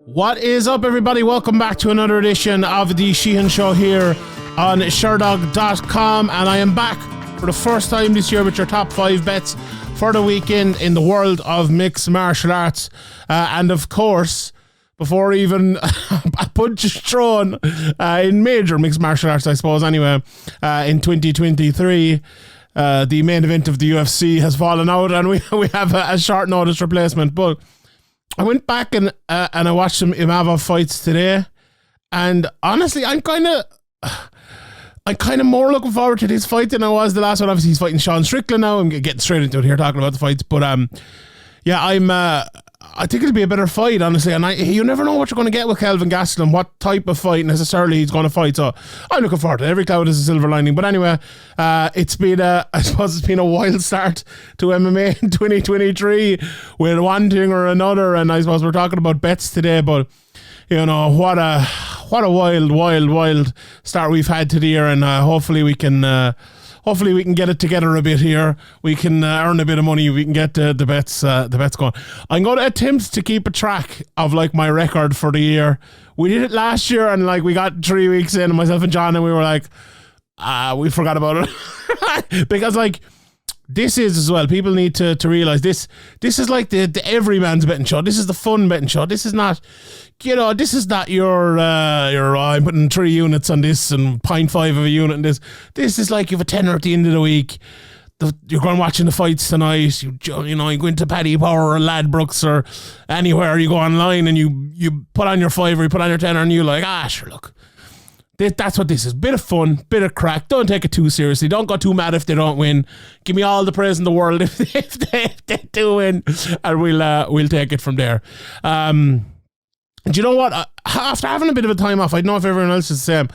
What is up, everybody? Welcome back to another edition of the Sheehan Show here on Sherdog.com, and I am back for the first time this year with your top 5 bets for the weekend in the world of mixed martial arts. And of course, before even a punch is thrown in major mixed martial arts, I suppose, anyway, in 2023, the main event of the UFC has fallen out, and we have a short notice replacement. But I went back and I watched some Imavov fights today, and honestly, I'm kind of more looking forward to this fight than I was the last one. Obviously, he's fighting Sean Strickland now. I'm getting straight into it here, talking about the fights. But yeah, I think it'll be a better fight, honestly. And you never know what you're going to get with Kelvin Gastelum, what type of fight necessarily he's going to fight. So I'm looking forward to it. Every cloud is a silver lining. But anyway, I suppose it's been a wild start to MMA in 2023 with one thing or another. And I suppose we're talking about bets today, but you know, what a wild start we've had to the year, and hopefully we can get it together a bit here. We can earn a bit of money. We can get the bets going. I'm going to attempt to keep a track of like my record for the year. We did it last year, and like we got 3 weeks in, myself and John, and we were like, we forgot about it because like. This is as well. People need to realize this. This is like the everyman's betting show. This is the fun betting show. This is not, this is not your I'm putting 3 units on this and 0.5 of a unit on this. This is like you have a tenner at the end of the week. You're going watching the fights tonight. You go into Paddy Power or Ladbrokes or anywhere. You go online and you put on your $5 or you put on your tenner and you're like, sure, look. That's what this is. Bit of fun, bit of crack. Don't take it too seriously. Don't go too mad if they don't win. Give me all the praise in the world if they do win, and we'll take it from there. Do you know what? After having a bit of a time off, I don't know if everyone else is the same.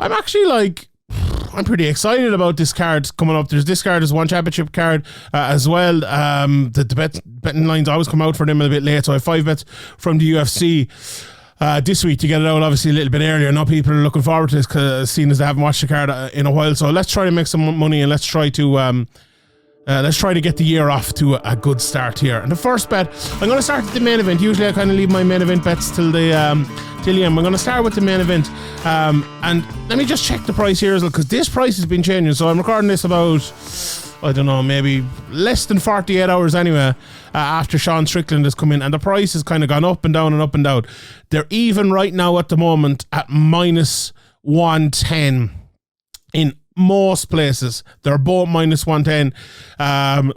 I'm actually I'm pretty excited about this card coming up. There's this card, there's one championship card as well. The betting lines always come out for them a bit late, so I have 5 bets from the UFC. This week to get it out obviously a little bit earlier. Now people are looking forward to this, because seeing as they haven't watched the card in a while. So let's try to make some money, and let's try to get the year off to a good start here. And the first bet, I'm going to start at the main event. Usually I kind of leave my main event bets till the end. I'm going to start with the main event, and let me just check the price here as well, because this price has been changing. So I'm recording this about, I don't know, maybe less than 48 hours anyway, after Sean Strickland has come in, and the price has kind of gone up and down and up and down. They're even right now at the moment at minus 110 in most places. They're both minus 110,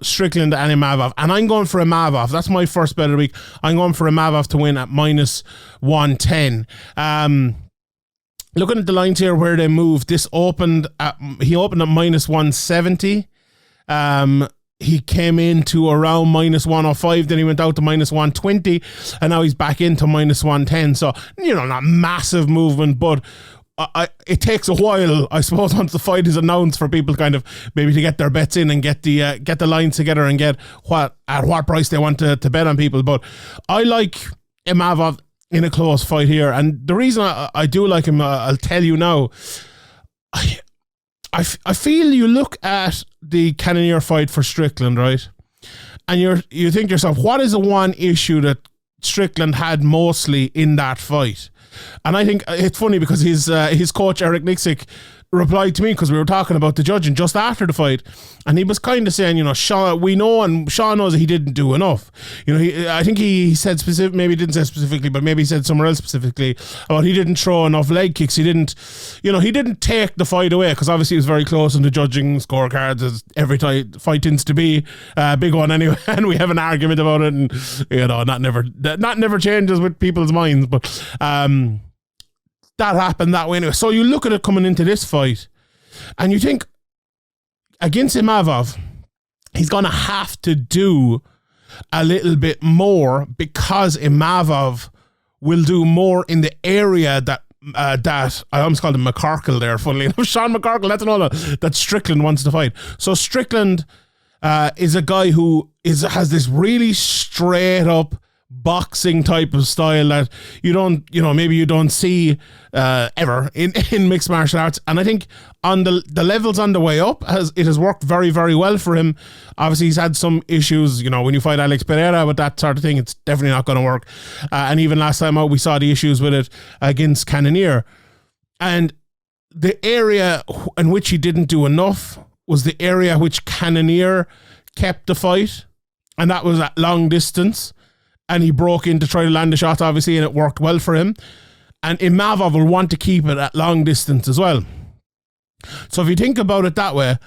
Strickland and Imavov, and I'm going for Imavov. That's my first bet of the week. I'm going for Imavov to win at minus 110. Looking at the lines here where they moved, he opened at minus 170. He came into around minus 105, then he went out to minus 120, and now he's back into minus 110. So, not massive movement, but it takes a while, I suppose, once the fight is announced for people kind of maybe to get their bets in and get the lines together and get at what price they want to bet on people. But I like Imavov in a close fight here, and the reason I do like him, I'll tell you now. I feel you look at the Cannonier fight for Strickland, right? And you think to yourself, what is the one issue that Strickland had mostly in that fight? And I think it's funny because his coach, Eric Nixick, replied to me, because we were talking about the judging just after the fight, and he was kind of saying, Sean, we know, and Sean knows that he didn't do enough. I think he said specific, maybe he didn't say specifically, but maybe he said somewhere else specifically about he didn't throw enough leg kicks. He didn't take the fight away, because obviously it was very close in the judging scorecards, as every fight tends to be a big one anyway, and we have an argument about it, and that never changes with people's minds, but that happened that way anyway. So you look at it coming into this fight, and you think, against Imavov, he's going to have to do a little bit more, because Imavov will do more in the area that I almost called him McCorkle there, funnily enough. Sean McCorkle, that's another that Strickland wants to fight. So Strickland is a guy who has this really straight up boxing type of style that maybe you don't see ever in mixed martial arts. And I think on the levels on the way up, it has worked very, very well for him. Obviously, he's had some issues, when you fight Alex Pereira with that sort of thing, it's definitely not going to work. And even last time out, we saw the issues with it against Cannonier. And the area in which he didn't do enough was the area which Cannonier kept the fight, and that was at long distance. And he broke in to try to land the shot, obviously, and it worked well for him. And Imavov will want to keep it at long distance as well. So if you think about it that way,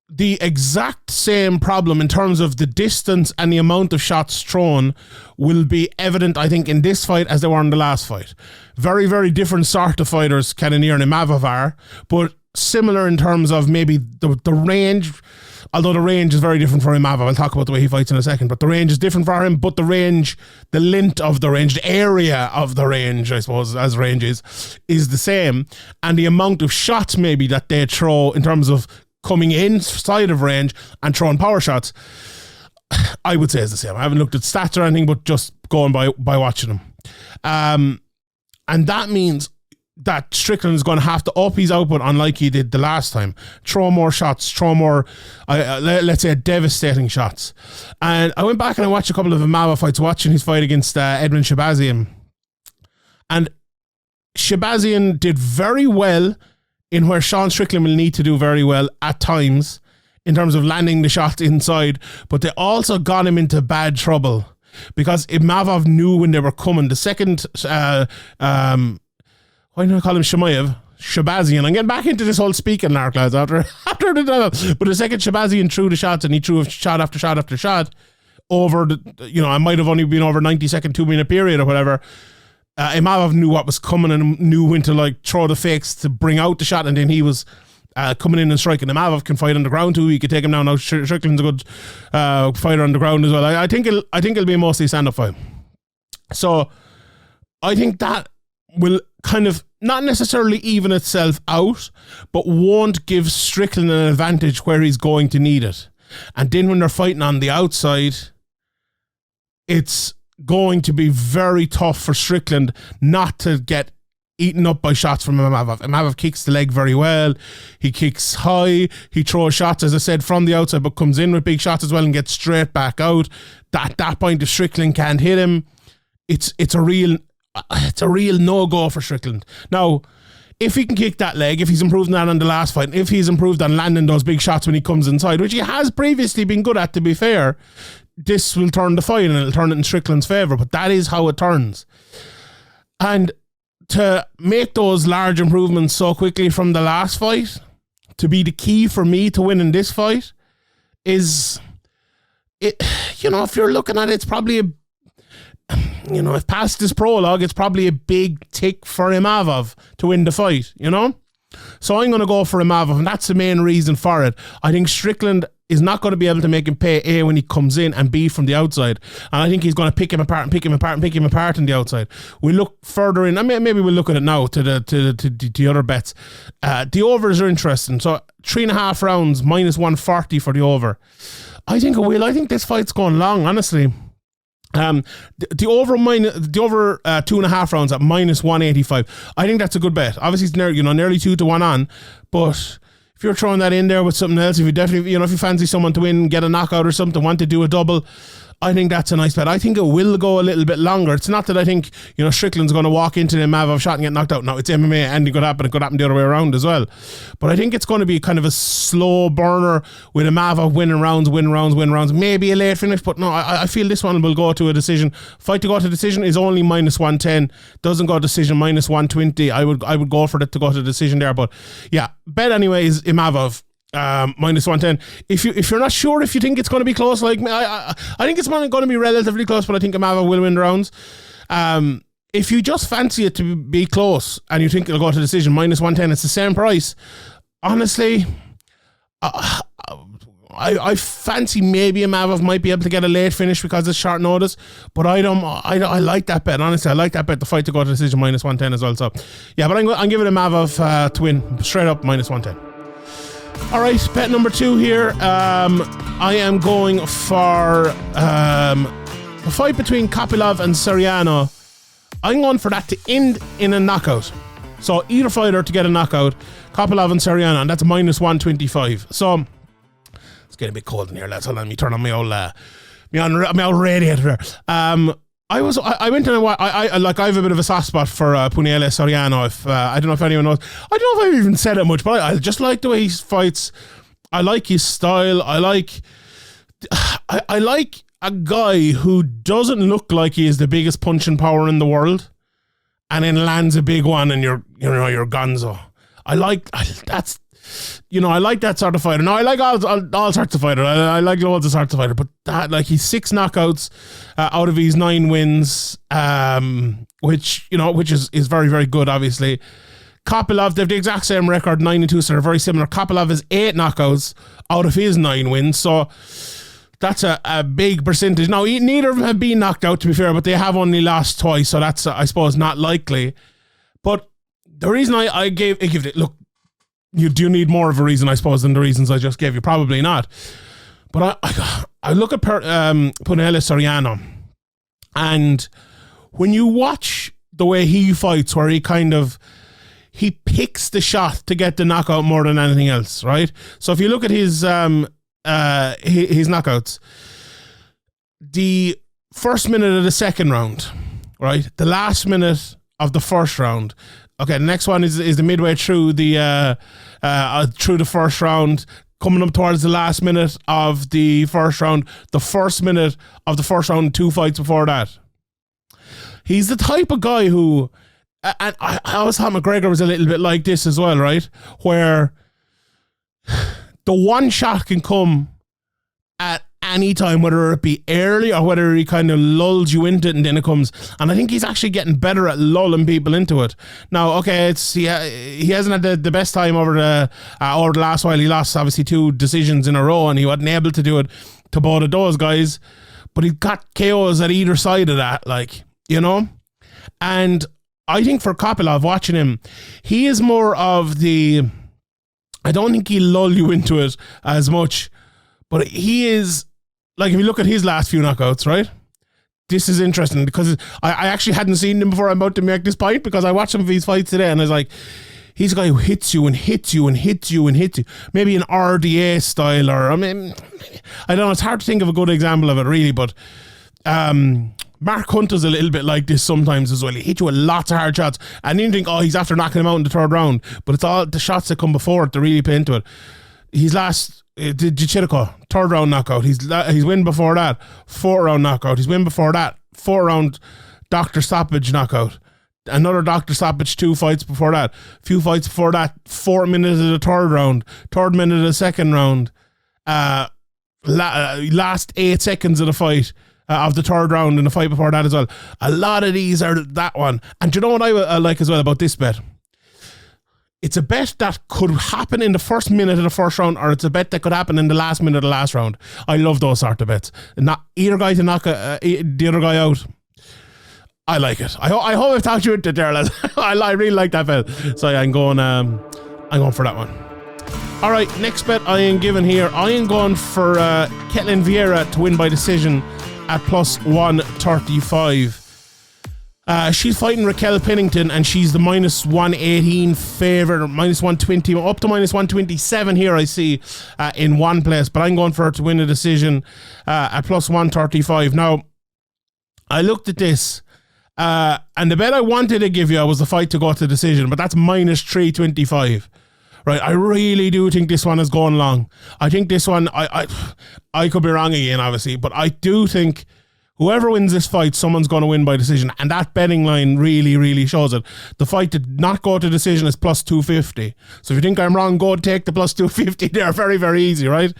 the exact same problem in terms of the distance and the amount of shots thrown will be evident, I think, in this fight as they were in the last fight. Very, very different sort of fighters Cannonier and Imavov are, but similar in terms of maybe the range. Although the range is very different for Imavov. I'll talk about the way he fights in a second, but the range is different for him. But the range, the length of the range, the area of the range, I suppose, as range is the same. And the amount of shots maybe that they throw in terms of coming inside of range and throwing power shots, I would say is the same. I haven't looked at stats or anything, but just going by watching them. And that means that Strickland is going to have to up his output unlike he did the last time. Throw more shots, throw more, let's say, devastating shots. And I went back and I watched a couple of Imavov fights, watching his fight against Edmund Shabazian. And Shabazian did very well in where Sean Strickland will need to do very well at times in terms of landing the shots inside, but they also got him into bad trouble because Imavov knew when they were coming. The second... why do I call him Shemaev? Shabazian. I'm getting back into this whole speaking lark, lads, after the but the second Shabazian threw the shots, and he threw shot after shot after shot over I might have only been over 90-second, 2-minute period or whatever. Imavov knew what was coming and knew when to throw the fakes to bring out the shot, and then he was coming in and striking. Imavov can fight on the ground too. He could take him down. Now Strickland's a good fighter on the ground as well. I think it'll be mostly stand-up fight. So I think that will kind of not necessarily even itself out, but won't give Strickland an advantage where he's going to need it. And then when they're fighting on the outside, it's going to be very tough for Strickland not to get eaten up by shots from Imavov. Imavov kicks the leg very well. He kicks high. He throws shots, as I said, from the outside, but comes in with big shots as well and gets straight back out. At that point, if Strickland can't hit him, it's a real no-go for Strickland. Now, if he can kick that leg, if he's improved on that on the last fight, if he's improved on landing those big shots when he comes inside, which he has previously been good at, to be fair, this will turn the fight and it'll turn it in Strickland's favour, but that is how it turns. And to make those large improvements so quickly from the last fight, to be the key for me to win in this fight, is, if you're looking at it, it's probably if past this prologue, it's probably a big tick for Imavov to win the fight, So I'm going to go for Imavov, and that's the main reason for it. I think Strickland is not going to be able to make him pay A when he comes in and B from the outside. And I think he's going to pick him apart on the outside. We look further in, maybe we'll look at it now to the other bets. The overs are interesting. So 3.5 rounds, -140 for the over. I think it will. I think this fight's going long, honestly. The over 2.5 rounds at -185. I think that's a good bet. Obviously, it's nearly 2-1 on, but if you're throwing that in there with something else, if you definitely, if you fancy someone to win, get a knockout or something, want to do a double, I think that's a nice bet. I think it will go a little bit longer. It's not that I think, Strickland's going to walk into the Imavov shot and get knocked out. No, it's MMA and it could happen the other way around as well. But I think it's going to be kind of a slow burner with Imavov winning rounds, maybe a late finish. But no, I feel this one will go to a decision. Fight to go to decision is only -110. Doesn't go to decision, -120. I would go for it to go to decision there. But yeah, bet anyway is Imavov. -110. If you're not sure if you think it's going to be close, like me, I think it's going to be relatively close, but I think Imavov will win the rounds. If you just fancy it to be close and you think it'll go to decision, -110, it's the same price. Honestly, I fancy maybe Imavov might be able to get a late finish because it's short notice, but I like that bet. Honestly, I like that bet, the fight to go to decision, -110 as well. So yeah, but I'm giving Imavov to win straight up, -110. All right, bet number 2 here. I am going for the fight between Kopylov and Soriano, I'm going for that to end in a knockout. So either fighter to get a knockout, Kopylov and Soriano, and that's minus 125. So it's getting a bit cold in here, lads. Hold on, let me turn on my old radiator. I went and I have a bit of a soft spot for Punahele Soriano. I don't know if anyone knows. I don't know if I've even said it much, but I just like the way he fights. I like his style. I like a guy who doesn't look like he is the biggest punching power in the world, and then lands a big one, and you're gonzo. I like that sort of fighter. No, I like all sorts of fighter. I like loads of sorts of fighter, but that, like, he's 6 knockouts out of his 9 wins, which is very, very good. Obviously, Kopylov, they have the exact same record, 9-2, so they're very similar. Kopylov has 8 knockouts out of his 9 wins, so that's a big percentage. Now, neither of them have been knocked out, to be fair, but they have only lost twice, so that's, I suppose, not likely. But the reason I give it, look, you do need more of a reason, I suppose, than the reasons I just gave you. Probably not. But I look at Punahele Soriano, and when you watch the way he fights, where he picks the shot to get the knockout more than anything else, right? So if you look at his knockouts, the first minute of the second round, right? The last minute of the first round. Okay, the next one is the midway through the first round, coming up towards the last minute of the first round, the first minute of the first round, 2 fights before that. He's the type of guy who, and I always thought McGregor was a little bit like this as well, right? Where the one shot can come at any time, whether it be early or whether he kind of lulls you into it and then it comes. And I think he's actually getting better at lulling people into it. Now, okay, he hasn't had the best time over the last while. He lost, obviously, 2 decisions in a row, and he wasn't able to do it to both of those guys. But he got KOs at either side of that, And I think for Kopylov, watching him, he is more of the... I don't think he'll lull you into it as much, but he is... Like, if you look at his last few knockouts, right? This is interesting because I actually hadn't seen him before I'm about to make this point, because I watched some of his fights today and I was like, he's a guy who hits you and hits you and hits you and hits you. Maybe an RDA style, or, I don't know, it's hard to think of a good example of it, really, but Mark Hunter's a little bit like this sometimes as well. He hit you with lots of hard shots, and you think, he's after knocking him out in the 3rd round, but it's all the shots that come before it that really pay into it. His last... Jichirico, 3rd round knockout. He's win before that, 4th round knockout. He's win before that, 4th round doctor stoppage knockout. Another doctor stoppage 2 fights before that. Few fights before that, 4 minutes of the 3rd round, 3rd minute of the 2nd round. Last 8 seconds of the fight of the 3rd round, and the fight before that as well. A lot of these are that one. And do you know what I like as well about this bet? It's a bet that could happen in the first minute of the first round, or it's a bet that could happen in the last minute of the last round. I love those sort of bets. Not either guy to knock the other guy out. I like it. I hope I've talked you into it there, lads. I really like that bet. So yeah, I'm going for that one. All right, next bet I am giving here. I am going for Ketlen Vieira to win by decision at plus 135. She's fighting Raquel Pennington, and she's the minus 118 favorite, or minus 120, up to minus 127 here, I see, in one place. But I'm going for her to win a decision at plus 135. Now, I looked at this, and the bet I wanted to give you was the fight to go to decision, but that's minus 325. Right, I really do think this one is going long. I think this one, I could be wrong again, obviously, but I do think whoever wins this fight, someone's going to win by decision. And that betting line really, really shows it. The fight to not go to decision is plus 250. So if you think I'm wrong, go and take the plus 250. They're very, very easy, right?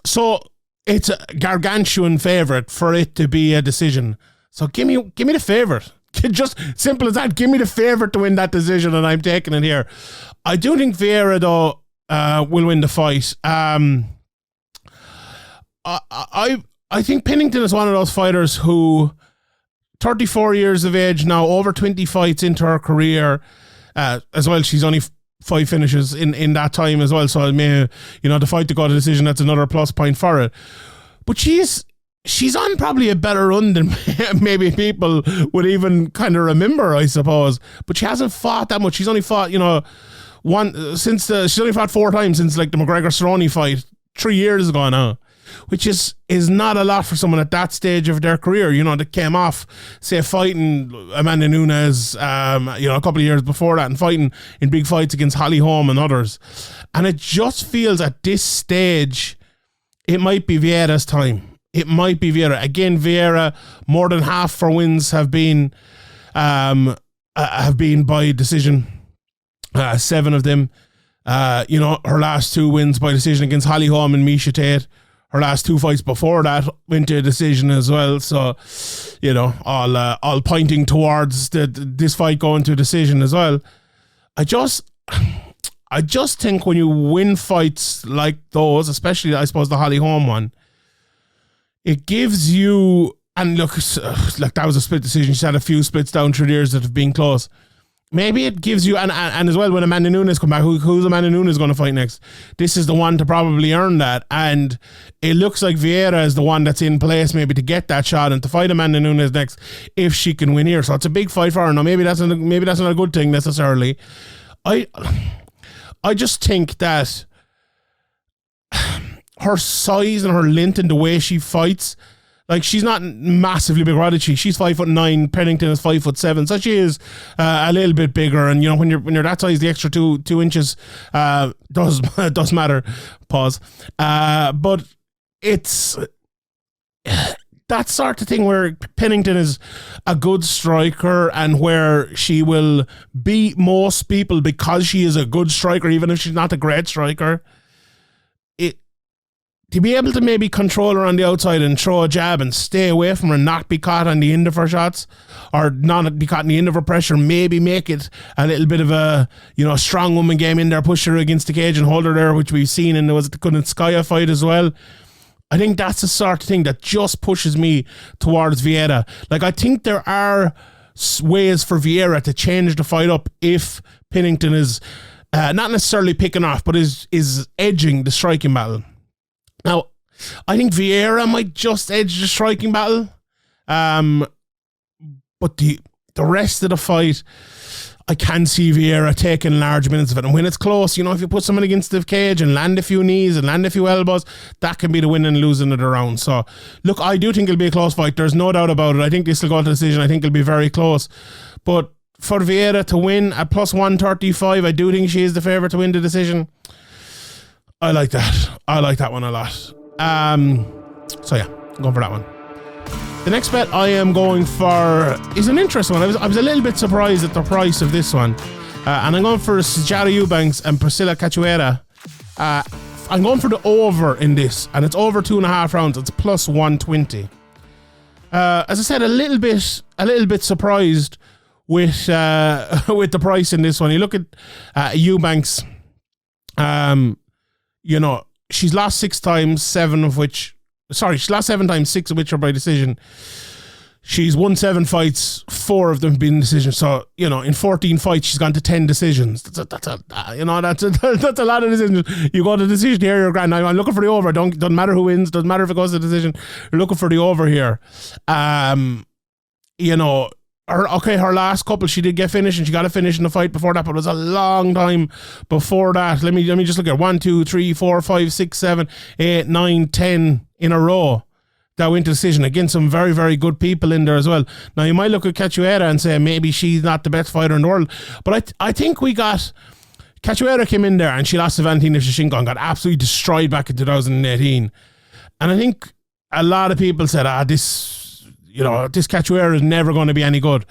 So it's a gargantuan favourite for it to be a decision. So give me the favourite. Just simple as that. Give me the favourite to win that decision, and I'm taking it here. I do think Vieira, though, will win the fight. I think Pennington is one of those fighters who, 34 years of age now, over 20 fights into her career, as well. She's only 5 finishes in that time as well. So, the fight to go to decision, that's another plus point for it. But she's she's on probably a better run than maybe people would even kind of remember, I suppose. But she hasn't fought that much. She's only fought, she's only fought 4 times since like the McGregor-Cerrone fight 3 years ago now, which is not a lot for someone at that stage of their career, that came off, say, fighting Amanda Nunes, a couple of years before that, and fighting in big fights against Holly Holm and others. And it just feels at this stage, it might be Vieira's time. It might be Vieira. Again, Vieira, more than half her wins have been by decision. 7 of them. Her last 2 wins by decision against Holly Holm and Miesha Tate. Her last 2 fights before that went to a decision as well. So, all pointing towards this fight going to a decision as well. I just think when you win fights like those, especially I suppose the Holly Holm one, it gives you, and look, that was a split decision. She's had a few splits down through the years that have been close. Maybe it gives you, and as well, when Amanda Nunes come back, who's Amanda Nunes going to fight next? This is the one to probably earn that. And it looks like Vieira is the one that's in place maybe to get that shot and to fight Amanda Nunes next if she can win here. So it's a big fight for her. Now, maybe that's not a good thing necessarily. I just think that her size and her length and the way she fights, like, she's not massively big, right? She's 5'9". Pennington is 5'7", so she is a little bit bigger. And when you're that size, the extra two inches does matter. Pause. But it's that sort of thing where Pennington is a good striker and where she will beat most people because she is a good striker, even if she's not a great striker. To be able to maybe control her on the outside and throw a jab and stay away from her, not be caught on the end of her shots, or not be caught in the end of her pressure, maybe make it a little bit of a strong woman game in there, push her against the cage and hold her there, which we've seen in the Kunitskaya fight as well. I think that's the sort of thing that just pushes me towards Vieira. Like, I think there are ways for Vieira to change the fight up if Pennington is not necessarily picking off, but is edging the striking battle. Now, I think Vieira might just edge the striking battle. But the rest of the fight, I can see Vieira taking large minutes of it. And when it's close, if you put someone against the cage and land a few knees and land a few elbows, that can be the win and losing of the round. So, look, I do think it'll be a close fight. There's no doubt about it. I think this will go to decision. I think it'll be very close. But for Vieira to win at plus 135, I do think she is the favourite to win the decision. I like that. I like that one a lot. So yeah, I'm going for that one. The next bet I am going for is an interesting one. I was a little bit surprised at the price of this one. And I'm going for Sijara Euabnks and Priscila Cachoeira. I'm going for the over in this, and it's over 2.5 rounds. It's plus 120. As I said, a little bit surprised with the price in this one. You look at Euabnks. She's lost 6 times, 7 of which... Sorry, she's lost 7 times, 6 of which are by decision. She's won 7 fights, 4 of them have been decisions. So, in 14 fights, she's gone to 10 decisions. That's a lot of decisions. You go to decision here, you're grand. I'm looking for the over. Doesn't matter who wins. Doesn't matter if it goes to decision. You're looking for the over here. Her last couple, she did get finished, and she got a finish in the fight before that, but it was a long time before that. Let me just look at 1, 2, 3, 4, 5, 6, 7, 8, 9, 10 in a row that went to decision against some very, very good people in there as well. Now, you might look at Cachoeira and say maybe she's not the best fighter in the world, but I think we got... Cachoeira came in there and she lost to Valentina Shevchenko and got absolutely destroyed back in 2018. And I think a lot of people said, this Cachoeira is never going to be any good.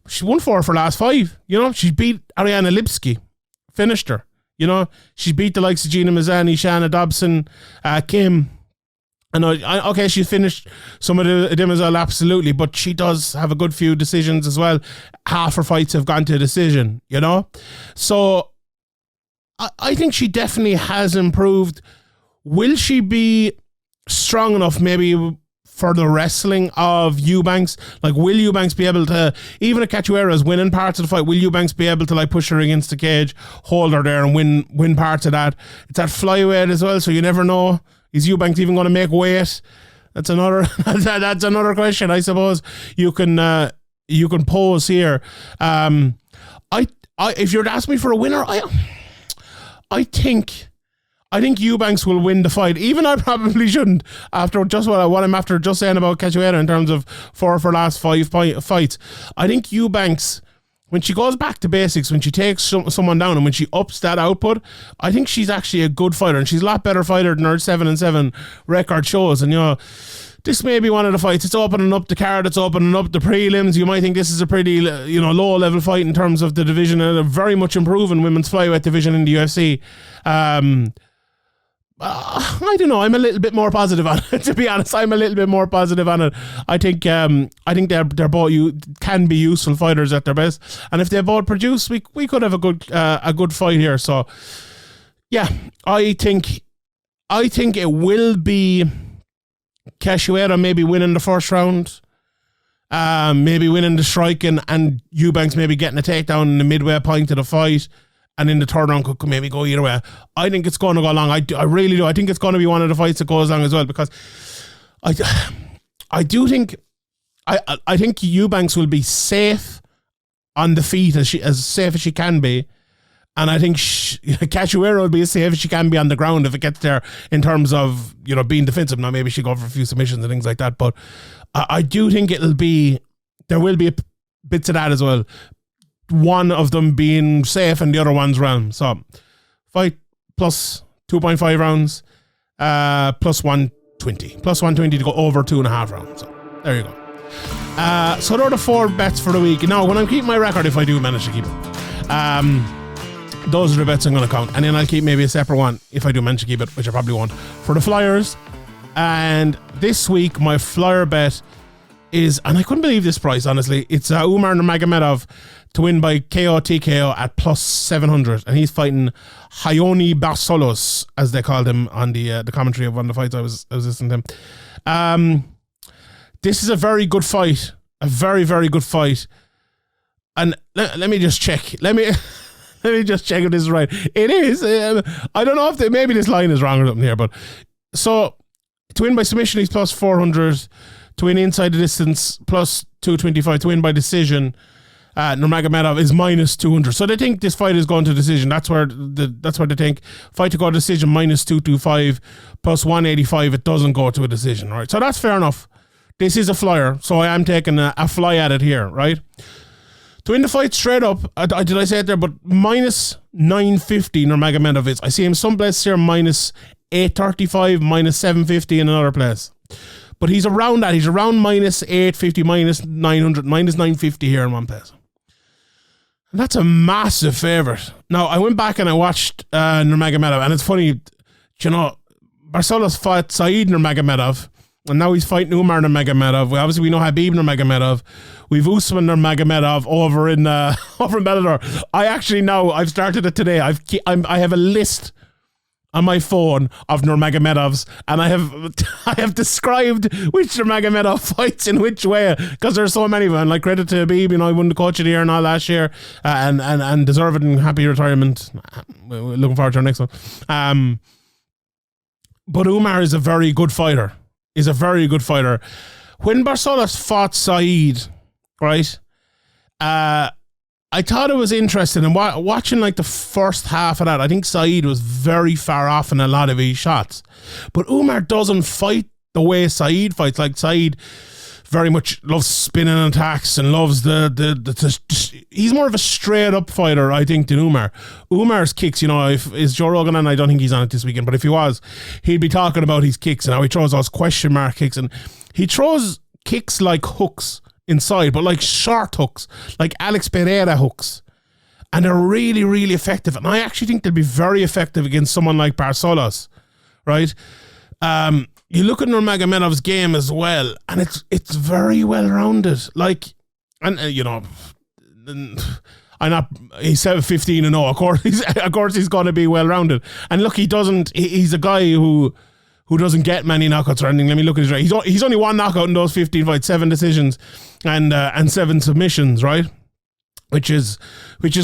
She won 4 of her last 5. She beat Ariana Lipski, finished her. She beat the likes of Gina Mazzani, Shanna Dobson, Kim. And she finished some of them as well, absolutely, but she does have a good few decisions as well. Half her fights have gone to a decision, So I think she definitely has improved. Will she be strong enough maybe for the wrestling of Euabnks? Like, will Euabnks be able to, even if Cachoeira is winning parts of the fight, will Euabnks be able to push her against the cage, hold her there and win parts of that? It's at flyweight as well, so you never know. Is Euabnks even going to make weight? That's another that's another question I suppose you can pose here. I if you're to ask me for a winner, I think Euabnks will win the fight. Even I probably shouldn't, after just what I'm after just saying about Cachoeira in terms of 4 of her last 5 fights. I think Euabnks, when she goes back to basics, when she takes someone down and when she ups that output, I think she's actually a good fighter, and she's a lot better fighter than her 7-7 record shows. And this may be one of the fights. It's opening up the card. It's opening up the prelims. You might think this is a pretty, low level fight in terms of the division, and a very much improving women's flyweight division in the UFC. I don't know. I'm a little bit more positive on it. To be honest, I'm a little bit more positive on it. I think they're both can be useful fighters at their best, and if they both produce, we could have a good fight here. So, yeah, I think it will be Cachoeira maybe winning the first round, maybe winning the striking, and Eubanks maybe getting a takedown in the midway point of the fight. And in the third round could maybe go either way. I think it's going to go long. I really do. I think it's going to be one of the fights that goes long as well, because I think Eubanks will be safe on the feet, as safe as she can be, and I think Cachoeira will be as safe as she can be on the ground if it gets there in terms of being defensive. Now maybe she'll go for a few submissions and things like that, but I do think there will be bits of that as well. One of them being safe and the other one's realm. So, fight plus 2.5 rounds, plus 120. Plus 120 to go over 2.5 rounds. So, there you go. So, there are the 4 bets for the week. Now, when I'm keeping my record, if I do manage to keep it, those are the bets I'm going to count. And then I'll keep maybe a separate one if I do manage to keep it, which I probably won't, for the flyers. And this week, my flyer bet is, and I couldn't believe this price, honestly, it's Umar Nurmagomedov to win by KO TKO at plus 700, and he's fighting Raoni Barcelos, as they called him on the commentary of one of the fights I was listening to him. This is a very good fight, a very, very good fight, and let me just check. Let me just check if this is right. It is. I don't know if maybe this line is wrong or something here, but so to win by submission he's plus 400, to win inside the distance plus 225, to win by decision Nurmagomedov is minus 200. So they think this fight is going to decision. That's where they think. Fight to go to decision minus 225 plus 185. It doesn't go to a decision, right? So that's fair enough. This is a flyer, so I am taking a fly at it here, right? To win the fight straight up, did I say it there? But minus 950 Nurmagomedov is. I see him someplace here minus 835, minus 750 in another place. But he's around that. He's around minus 850, minus 900, minus 950 here in one place. And that's a massive favourite. Now, I went back and I watched Nurmagomedov, and it's funny, Barcelos fought Said Nurmagomedov, and now he's fighting Umar Nurmagomedov. We know Habib Nurmagomedov. We've Usman Nurmagomedov over in Bellator. I've started it today. I have a list on my phone of Nurmagomedovs, and I have described which Nurmagomedov fights in which way, because there's so many of them. And like, credit to Habib, I won the coach of the year and all last year, and deserved and happy retirement. Looking forward to our next one. But Umar is a very good fighter. When Barcelos fought Said, right? I thought it was interesting, and watching like the first half of that, I think Said was very far off in a lot of his shots. But Umar doesn't fight the way Said fights. Like, Said very much loves spinning attacks and loves he's more of a straight up fighter, I think, than Umar. Umar's kicks, is Joe Rogan on? I don't think he's on it this weekend, but if he was, he'd be talking about his kicks and how he throws those question mark kicks, and he throws kicks like hooks inside, but like short hooks, like Alex Pereira hooks, and they're really, really effective. And I actually think they'll be very effective against someone like Barcelos, right? You look at Nurmagomedov's game as well, and it's very well rounded. Like, and he's 15-0. Of course he's going to be well rounded. And look, he's a guy who doesn't get many knockouts or anything. Let me look at his record. He's only one knockout in those 15 fights, 7 decisions and 7 submissions, right? Which is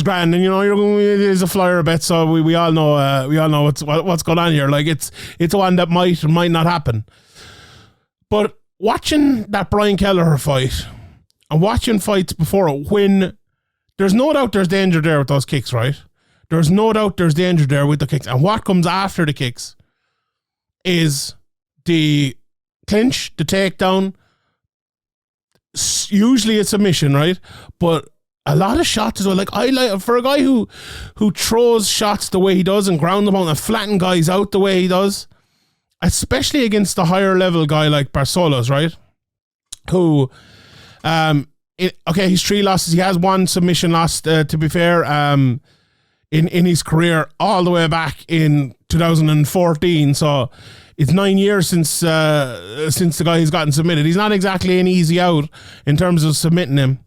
grand. And it is a flyer bet, so we all know what's going on here. Like, it's one that might not happen. But watching that Brian Kelleher fight and watching fights before it, when there's no doubt there's danger there with those kicks, right? There's no doubt there's danger there with the kicks. And what comes after the kicks is the clinch, the takedown, usually a submission, right? But a lot of shots as well. Like, I like, for a guy who throws shots the way he does and ground them out and flatten guys out the way he does, especially against the higher level guy like Barcelos, right? Who, he's 3 losses. He has 1 submission loss, to be fair, in his career all the way back in 2014. So it's 9 years since the guy has gotten submitted. He's not exactly an easy out in terms of submitting him.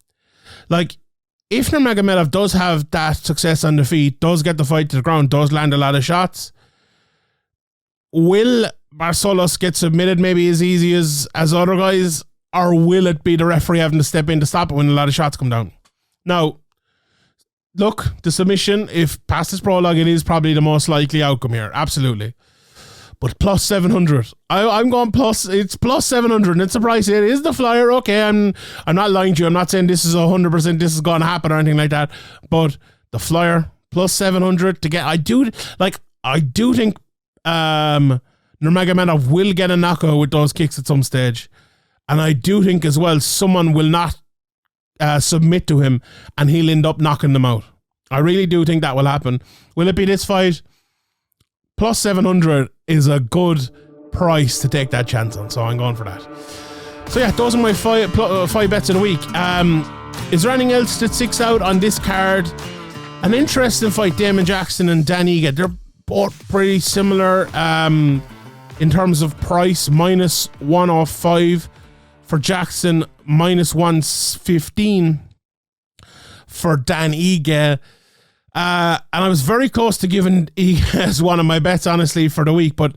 Like, if Nurmagomedov does have that success on the feet, does get the fight to the ground, does land a lot of shots, will Barcelos get submitted maybe as easy as other guys, or will it be the referee having to step in to stop it when a lot of shots come down? Now, look, the submission, if past this prologue, it is probably the most likely outcome here. Absolutely. But plus 700. I'm going plus, it's plus 700, and it's a price. It is the flyer. Okay, I'm not lying to you. I'm not saying this is 100%, this is going to happen or anything like that. But the flyer, plus 700 to get, I do think Nurmagomedov will get a knockout with those kicks at some stage. And I do think as well, someone will not submit to him and he'll end up knocking them out. I really do think that will happen. Will it be this fight? Plus 700 is a good price to take that chance on, so I'm going for that. So yeah, those are my five bets of the week. Is there anything else that sticks out on this card? An interesting fight, Damon Jackson and Dan Ige. They're both pretty similar in terms of price. Minus 105 for Jackson, minus 115 for Dan Ige. And I was very close to giving Ige as one of my bets, honestly, for the week. But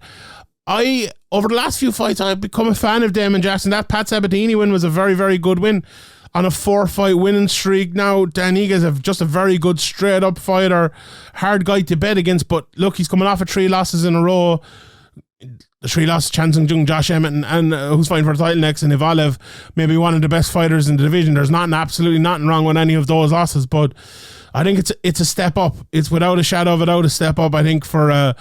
over the last few fights, I've become a fan of Damon Jackson. That Pat Sabatini win was a very, very good win on a 4-fight winning streak. Now, Dan Ige is just a very good straight-up fighter, hard guy to bet against. But look, he's coming off of 3 losses in a row. The 3 losses, Chan Sung Jung, Josh Emmett, and who's fighting for the title next, and Ivalev, maybe one of the best fighters in the division. There's absolutely nothing wrong with any of those losses, but I think it's a step up. It's without a shadow of a doubt a step up, I think, for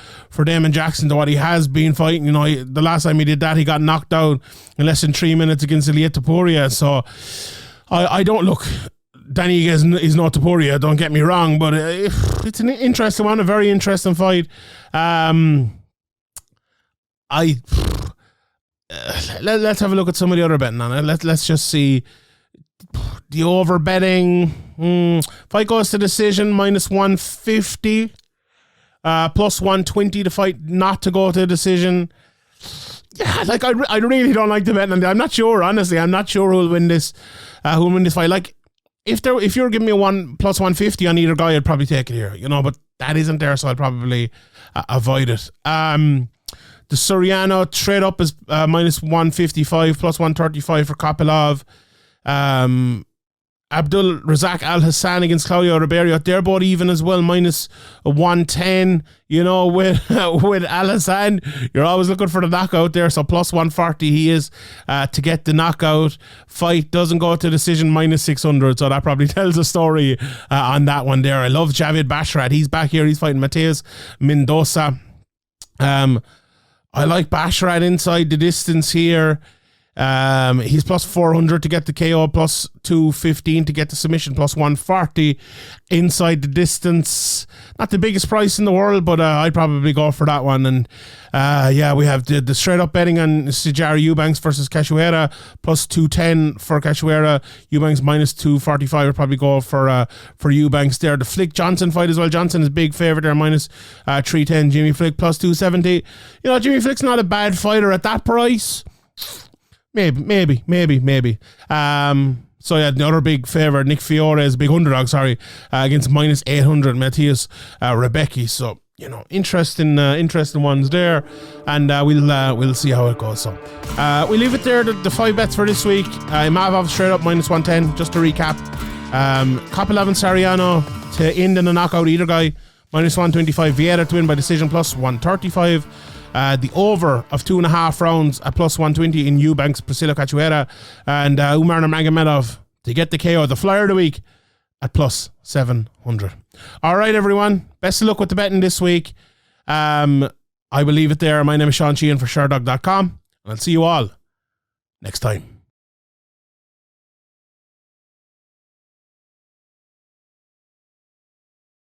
Damon Jackson to what he has been fighting. You know, the last time he did that, he got knocked out in less than 3 minutes against Ilia Topuria. So I don't look. Danny is no Topuria, don't get me wrong, but it's an interesting one, a very interesting fight. Let's have a look at some of the other betting on it. Let's just see the over betting. Fight goes to decision, minus 150, plus 120 to fight not to go to decision. Yeah, like I really don't like the betting on it. I'm not sure, honestly. I'm not sure who'll win this fight. Like if you're giving me plus 150 on either guy, I'd probably take it here, you know. But that isn't there, so I'd probably avoid it. The Soriano trade up is minus 155, plus 135 for Kopylov. Abdul Razak Al Hassan against Claudio Ribeiro, they're both even as well, minus 110. You know, with Al Hassan, you're always looking for the knockout there, so plus 140 he is to get the knockout. Fight doesn't go to decision, minus 600, so that probably tells a story on that one there. I love Javid Bashrat. He's back here. He's fighting Mateus Mendoza. I like Bashrat inside the distance here. He's plus 400 to get the KO, plus 215 to get the submission, plus 140 inside the distance. Not the biggest price in the world, but I'd probably go for that one. And we have the straight up betting on Sijara Euabnks versus Cachoeira, plus 210 for Cachoeira. Euabnks minus 245. I'd probably go for Euabnks there. The Flick Johnson fight as well. Johnson is big favorite there, minus 310. Jimmy Flick plus 270. You know, Jimmy Flick's not a bad fighter at that price. Maybe. So yeah, the other big favourite, Nick Fiore, is a big underdog, against minus 800, Matthias Rebecki. So, you know, interesting ones there, and we'll see how it goes. So we leave it there. The 5 bets for this week. Imavov straight up minus 110. Just to recap, Kopylov and Soriano to end in a knockout, either guy, minus 125. Vieira to win by decision, plus 135. The over of 2.5 rounds at plus 120 in Euabnks, Priscila, Cachoeira, and Umar Nurmagomedov to get the KO. The flyer of the week at plus 700. All right, everyone. Best of luck with the betting this week. I will leave it there. My name is Sheehan for Sherdog.com, and I'll see you all next time.